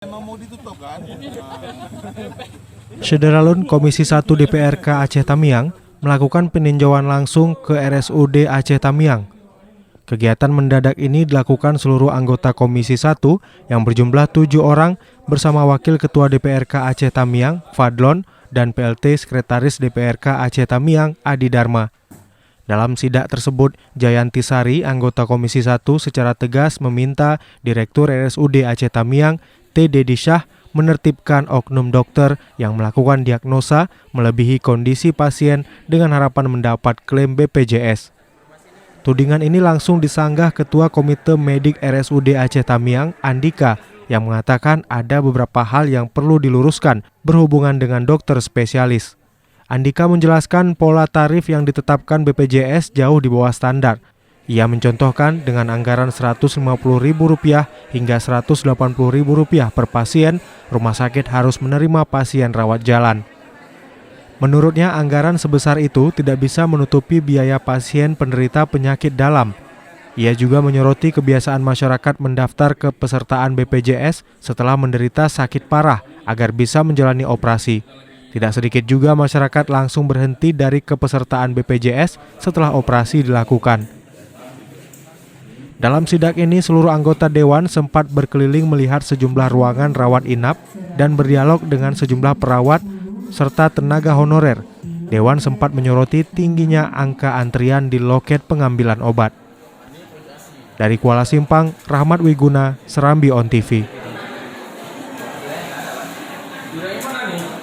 Emang mau ditutup kan? Sederalun Komisi 1 DPRK Aceh Tamiang melakukan peninjauan langsung ke RSUD Aceh Tamiang. Kegiatan mendadak ini dilakukan seluruh anggota Komisi 1 yang berjumlah 7 orang bersama Wakil Ketua DPRK Aceh Tamiang, Fadlon, dan PLT Sekretaris DPRK Aceh Tamiang, Adi Dharma. Dalam sidak tersebut, Jayanti Sari, anggota Komisi 1 secara tegas meminta Direktur RSUD Aceh Tamiang, T. Dedi Syah, menertibkan oknum dokter yang melakukan diagnosa melebihi kondisi pasien dengan harapan mendapat klaim BPJS. Tudingan ini langsung disanggah Ketua Komite Medik RSUD Aceh Tamiang, Andika, yang mengatakan ada beberapa hal yang perlu diluruskan berhubungan dengan dokter spesialis. Andika menjelaskan pola tarif yang ditetapkan BPJS jauh di bawah standar. Ia mencontohkan dengan anggaran Rp150.000 hingga Rp180.000 per pasien, rumah sakit harus menerima pasien rawat jalan. Menurutnya, anggaran sebesar itu tidak bisa menutupi biaya pasien penderita penyakit dalam. Ia juga menyoroti kebiasaan masyarakat mendaftar ke pesertaan BPJS setelah menderita sakit parah agar bisa menjalani operasi. Tidak sedikit juga masyarakat langsung berhenti dari kepesertaan BPJS setelah operasi dilakukan. Dalam sidak ini, seluruh anggota Dewan sempat berkeliling melihat sejumlah ruangan rawat inap dan berdialog dengan sejumlah perawat serta tenaga honorer. Dewan sempat menyoroti tingginya angka antrian di loket pengambilan obat. Dari Kuala Simpang, Rahmat Wiguna, Serambi On TV.